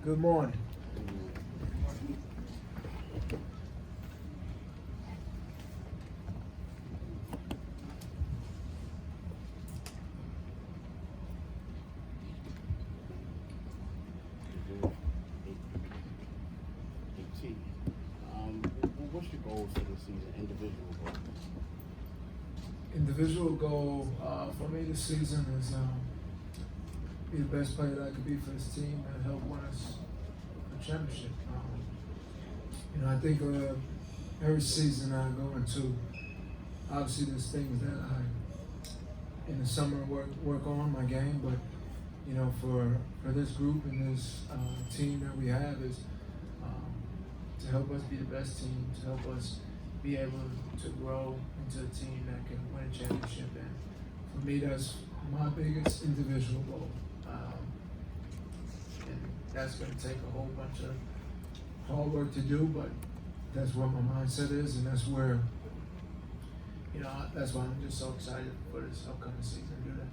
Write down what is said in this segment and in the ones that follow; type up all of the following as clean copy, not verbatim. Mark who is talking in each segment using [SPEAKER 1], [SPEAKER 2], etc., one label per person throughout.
[SPEAKER 1] Good morning.
[SPEAKER 2] T. What's your goals for this season? Individual goals.
[SPEAKER 1] Individual goal for me this season is be the best player that I could be for this team and help win us a championship. I think every season I go into, obviously there's things that I in the summer work on my game, but for this group and this team that we have is to help us be the best team, to help us be able to grow into a team that can win a championship. And for me, that's my biggest individual goal. And that's going to take a whole bunch of hard work to do, but that's what my mindset is, and that's where, that's why I'm just so excited for this upcoming season to do that.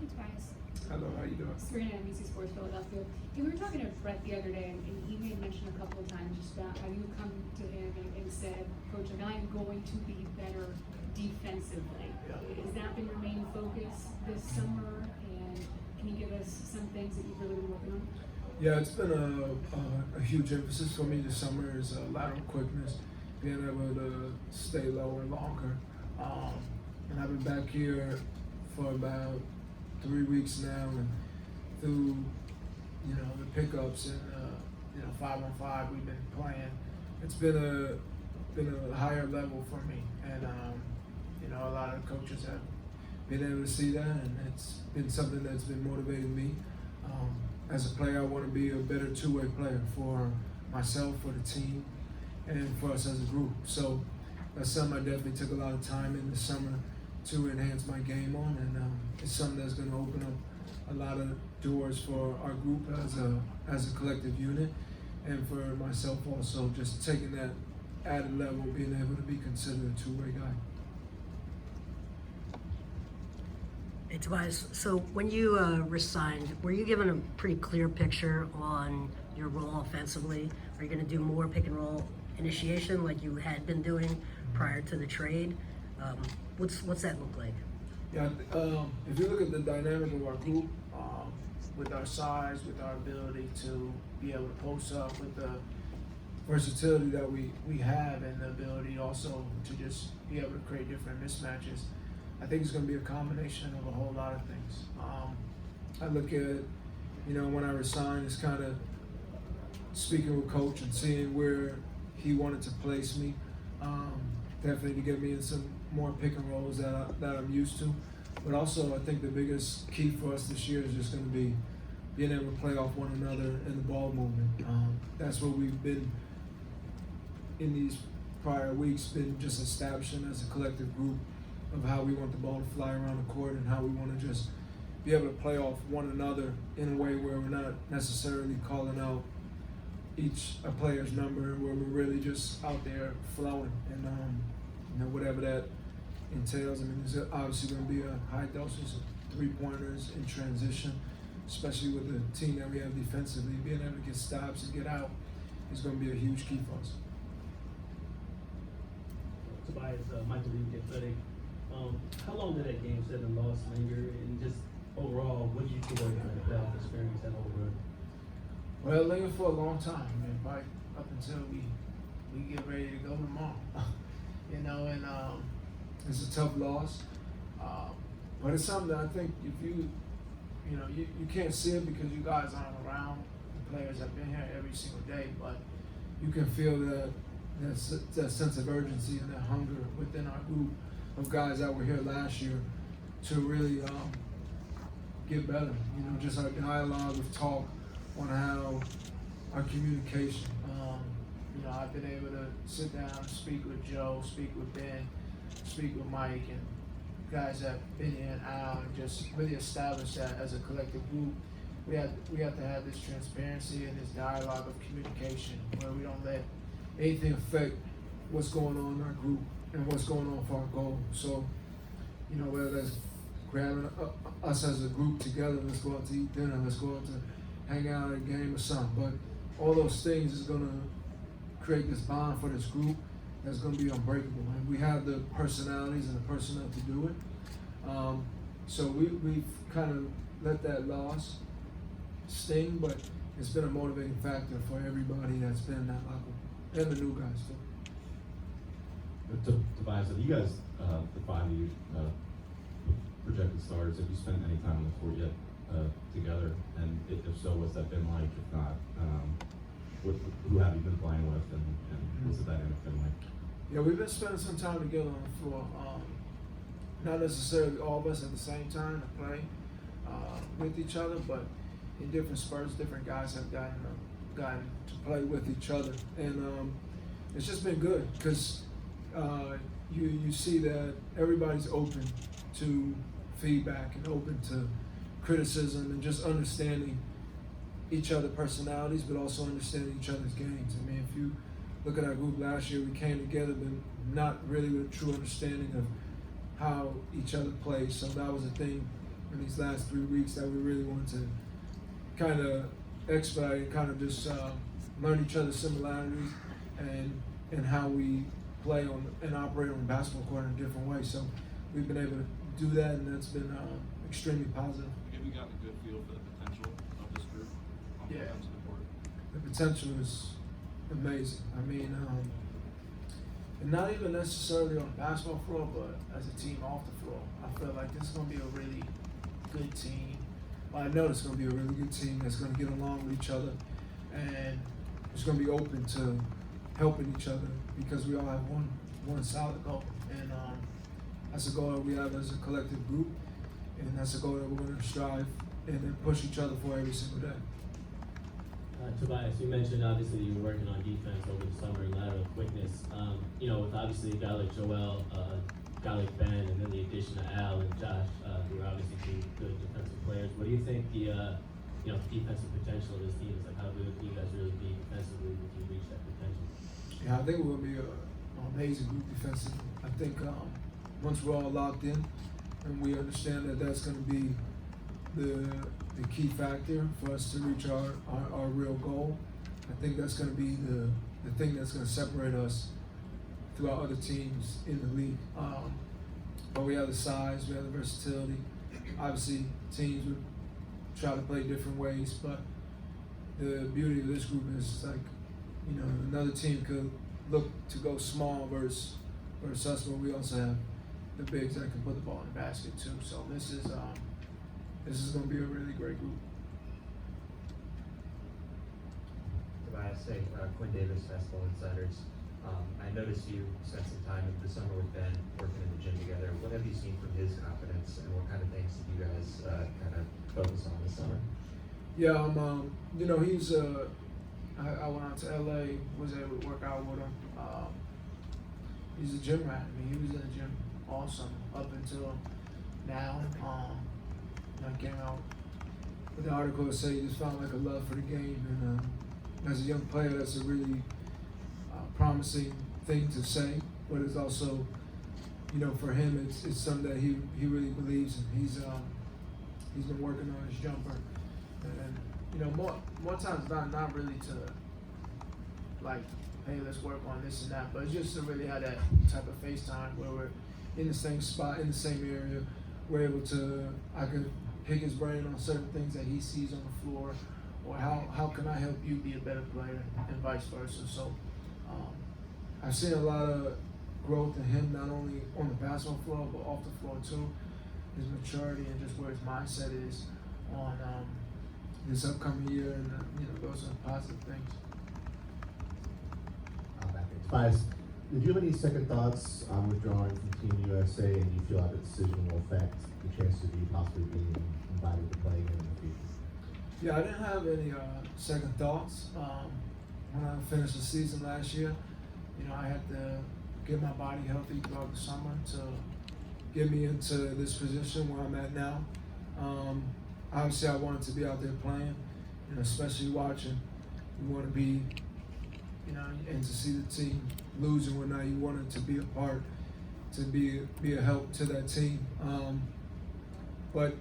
[SPEAKER 3] Hey, Tobias.
[SPEAKER 1] Hello, how you doing?
[SPEAKER 3] Serena, NBC Sports Philadelphia. We were talking to Brett the other day, and he made mention a couple of times just about how you come to him and said, Coach, I'm going to be better defensively.
[SPEAKER 1] Yeah.
[SPEAKER 3] Has that been your main focus this summer? And can you give us some things that you've really been working on?
[SPEAKER 1] Yeah, it's been a huge emphasis for me this summer is lateral quickness, being able to stay lower longer. And I've been back here for about 3 weeks now, and through the pickups and 5-on-5 we've been playing, it's been a higher level for me, and a lot of coaches have been able to see that, and it's been something that's been motivating me. As a player, I want to be a better two-way player for myself, for the team, and for us as a group. So that's something I definitely took a lot of time in the summer to enhance my game on, and it's something that's going to open up a lot of doors for our group as a collective unit, and for myself also, just taking that added level, being able to be considered a two-way guy.
[SPEAKER 4] Hey, Tobias, so when you resigned, were you given a pretty clear picture on your role offensively? Are you going to do more pick and roll initiation like you had been doing prior to the trade? What's that look like?
[SPEAKER 1] Yeah, if you look at the dynamic of our group, with our size, with our ability to be able to post up, with the versatility that we have, and the ability also to just be able to create different mismatches, I think it's going to be a combination of a whole lot of things. I look at, when I resigned, it's kind of speaking with Coach and seeing where he wanted to place me, definitely to get me in some more pick and rolls that I'm used to. But also, I think the biggest key for us this year is just going to be being able to play off one another in the ball movement. That's what we've been in these prior weeks, been just establishing as a collective group of how we want the ball to fly around the court and how we want to just be able to play off one another in a way where we're not necessarily calling out a player's number, where we're really just out there flowing, and whatever that entails. I mean, there's obviously going to be a high dosage of three-pointers in transition, especially with the team that we have defensively. Being able to get stops and get out is going to be a huge key for us.
[SPEAKER 5] Tobias, Michael Lee, Athletic. How long did that game 7 loss linger, and just overall, what did you take away from the playoff experience that whole run?
[SPEAKER 1] Well, it lingered for a long time, man, right up until we get ready to go tomorrow. And it's a tough loss, but it's something that I think if you can't see it because you guys aren't around. The players have been here every single day, but you can feel that sense of urgency and that hunger within our group of guys that were here last year to really get better. Just our dialogue, we've talked on how our communication. I've been able to sit down, speak with Joe, speak with Ben, speak with Mike, and guys that have been in and out, and just really establish that as a collective group. We have to have this transparency and this dialogue of communication where we don't let anything affect what's going on in our group and what's going on for our goal. So, whether that's grabbing us as a group together, let's go out to eat dinner, let's go out to hang out at a game or something. But all those things is gonna create this bond for this group that's gonna be unbreakable. And we have the personalities and the personnel to do it. So we've kind of let that loss sting, but it's been a motivating factor for everybody that's been in that locker room, and the new guys too.
[SPEAKER 6] Tobias, have you guys, the 5 of you, projected starters, have you spent any time on the court yet together? And if so, what's that been like? If not, who have you been playing with, and what's the dynamic been like?
[SPEAKER 1] Yeah, we've been spending some time together on the floor. Not necessarily all of us at the same time to play with each other, but in different spurts, different guys have gotten to play with each other, and it's just been good because you see that everybody's open to feedback and open to criticism and just understanding each other's personalities, but also understanding each other's games. I mean, if you look at our group last year, we came together, but not really with a true understanding of how each other plays. So that was a thing in these last 3 weeks that we really wanted to kind of expedite and kind of just learn each other's similarities and how we play on and operate on the basketball court in a different way. So we've been able to do that, and that's been extremely positive.
[SPEAKER 7] Have you gotten a good feel for the potential of this group on both ends of the court?
[SPEAKER 1] The potential is amazing. I mean, and not even necessarily on the basketball floor, but as a team off the floor. I feel like this is going to be a really good team. Well, I know it's going to be a really good team that's going to get along with each other, and it's going to be open to helping each other because we all have one solid goal, and that's a goal that we have as a collective group, and that's a goal that we're going to strive and then push each other for every single day.
[SPEAKER 5] Tobias, you mentioned obviously you were working on defense over the summer and lateral quickness. You know, with obviously a guy like Joel, a guy like Ben, and then the addition of Al and Josh, who are obviously two good defensive players. What do you think the defensive potential of this team is? Like, how good can you guys really be defensively if you reach that potential?
[SPEAKER 1] Yeah, I think we're going to be an amazing group defensively. I think once we're all locked in and we understand that that's going to be the key factor for us to reach our real goal, I think that's going to be the thing that's going to separate us throughout other teams in the league. But we have the size, we have the versatility. Obviously, teams would try to play different ways, but the beauty of this group is like, you know, another team could look to go small versus us, but we also have the bigs that can put the ball in the basket too. So this is going to be a really great group.
[SPEAKER 8] Tobias, hey, Quinn Davis, Basketball Insiders. I noticed you spent some time in the summer with Ben working in the gym together. What have you seen from his confidence, and what kind of things did you guys kind of focus on this summer?
[SPEAKER 1] Yeah, you know, he's I went out to LA, was able to work out with him. He's a gym rat. I mean, he was in the gym all summer up until now. I came out with the article that said he just found like a love for the game, and as a young player, that's a really promising thing to say. But it's also, you know, for him, it's something that he really believes in. He's been working on his jumper, and you know, more times not really to like, hey, let's work on this and that, but just to really have that type of FaceTime where we're in the same spot, in the same area. We're able to, I could pick his brain on certain things that he sees on the floor, or how can I help you be a better player, and vice versa. So I've seen a lot of growth in him, not only on the basketball floor, but off the floor too. His maturity and just where his mindset is on this upcoming year, and you know, those are positive things.
[SPEAKER 9] Tobias, did you have any second thoughts on withdrawing from Team USA, and do you feel like the decision will affect the chances of you possibly being invited to play again in the future?
[SPEAKER 1] Yeah, I didn't have any second thoughts. When I finished the season last year, you know, I had to get my body healthy throughout the summer to get me into this position where I'm at now. Obviously, I wanted to be out there playing, and especially watching. You want to be, you know, and to see the team lose and whatnot, you wanted to be a part, to be a help to that team. But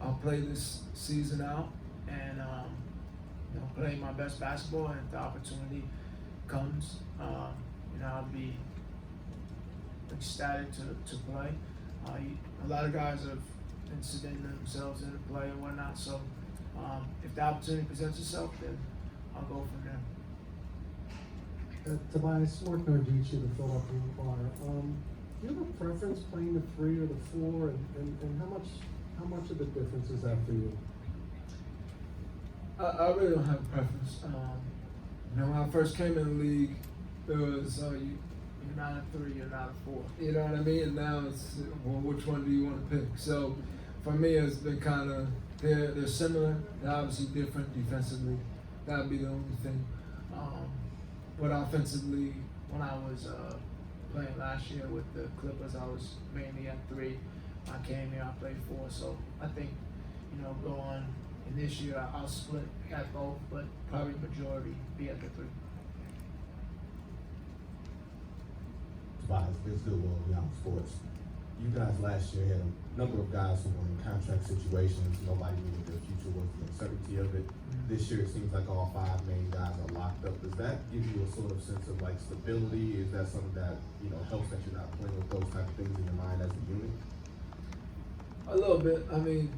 [SPEAKER 1] I'll play this season out, and you know, play my best basketball. And if the opportunity comes, you know, I'll be ecstatic to play. A lot of guys have inserted themselves into play and whatnot. So if the opportunity presents itself, then I'll go from there.
[SPEAKER 10] Tobias, Mark Narducci, the Philadelphia Inquirer. Do you have a preference playing the 3 or the 4, and how much of a difference is that for you?
[SPEAKER 1] I really don't have a preference. You know, when I first came in the league, it was you're not a 3, you're not a 4. You know what I mean? And now it's, well, which one do you want to pick? So for me, it's been kind of, they're similar. They're obviously different defensively. That would be the only thing. But offensively, when I was playing last year with the Clippers, I was mainly at 3. I came here, I played 4. So I think, you know, going in this year, I'll split at both, but probably majority be at the 3.
[SPEAKER 9] Tobias, Vince Goodwill, Beyond Sports. You guys last year had a number of guys who were in contract situations. Nobody knew what their future was, the uncertainty of it. This year, it seems like all 5 main guys are locked up. Does that give you a sort of sense of like stability? Is that something that, you know, helps that you're not playing with those type of things in your mind as a unit?
[SPEAKER 1] A little bit. I mean,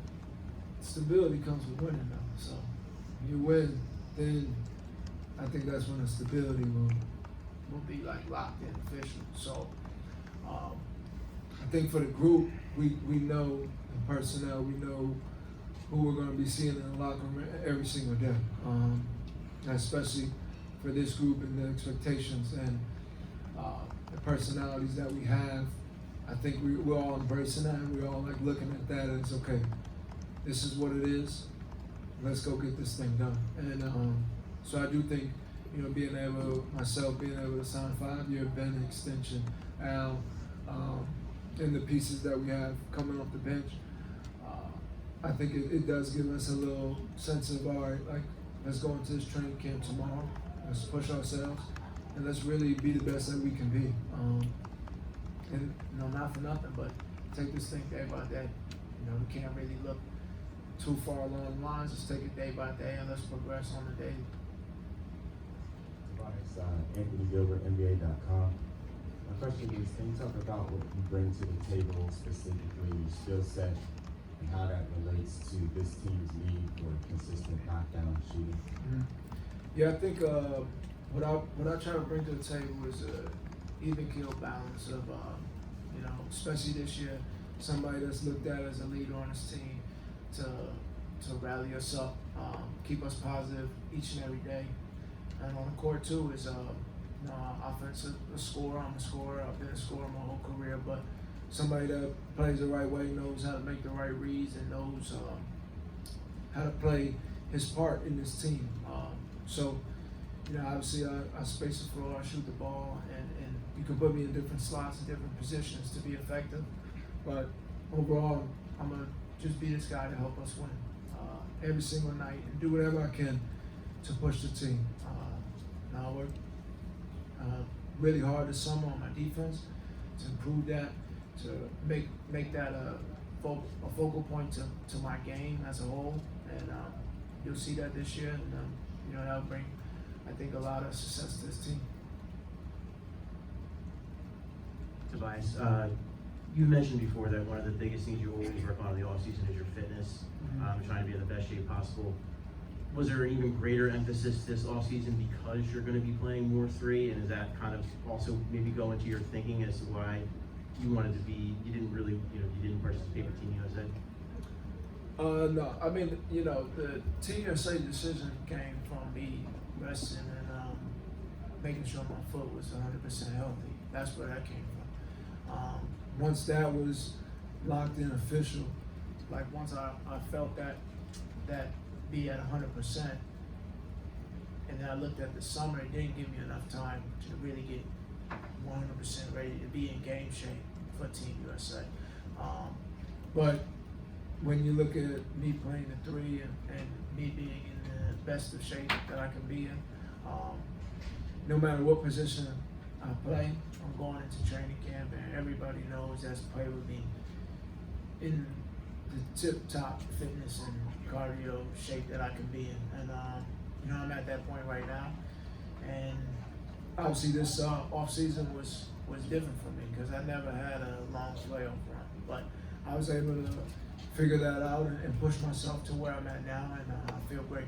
[SPEAKER 1] stability comes with winning though. So when you win, then I think that's when the stability will be like locked in official. So I think for the group, we know the personnel, we know who we're going to be seeing in the locker room every single day, especially for this group and the expectations and the personalities that we have. I think we're all embracing that, and we're all like looking at that and it's okay, this is what it is, let's go get this thing done. And so I do think, you know, being able to sign a 5-year Ben extension, Al, and the pieces that we have coming off the bench, I think it does give us a little sense of, all right, like, let's go into this training camp tomorrow, let's push ourselves, and let's really be the best that we can be. And, you know, not for nothing, but take this thing day by day. You know, we can't really look too far along the lines, let's take it day by day and let's progress on the daily.
[SPEAKER 11] Tobias, Anthony Gilbert, NBA.com. My question is, can you talk about what you bring to the table, specifically your skill set, and how that relates to this team's need for consistent knockdown shooting?
[SPEAKER 1] Mm-hmm. Yeah, I think what I try to bring to the table is a even keel balance of, you know, especially this year, somebody that's looked at as a leader on this team to rally us up, keep us positive each and every day. And on the court too is you know, offensive, a scorer. I'm a scorer. I've been a scorer my whole career, but somebody that plays the right way, knows how to make the right reads, and knows how to play his part in this team. So, you know, obviously I space the floor, I shoot the ball, and you can put me in different slots and different positions to be effective. But overall, I'm gonna just be this guy to help us win every single night and do whatever I can to push the team. Now I work really hard this summer on my defense to improve that, to make that a focal point to my game as a whole, and you'll see that this year, and you know, that'll bring, I think, a lot of success to this team.
[SPEAKER 12] Tobias, you mentioned before that one of the biggest things you always work on in the offseason is your fitness, trying to be in the best shape possible. Was there an even greater emphasis this offseason because you're going to be playing more 3, and is that kind of also maybe go into your thinking as to why you wanted to be, you didn't participate with Team USA?
[SPEAKER 1] No, I mean, you know, the Team USA decision came from me resting and making sure my foot was 100% healthy. That's where that came from. Once that was locked in official, like once I felt that be at 100%, and then I looked at the summer, it didn't give me enough time to really get 100% ready to be in game shape for Team USA. But when you look at me playing the 3 and me being in the best of shape that I can be in, no matter what position I play, I'm going into training camp, and everybody knows that's played with me in the tip top fitness and cardio shape that I can be in. And you know, I'm at that point right now. And obviously this off season was different for me because I never had a long playoff run. But I was able to figure that out and push myself to where I'm at now, and I feel great.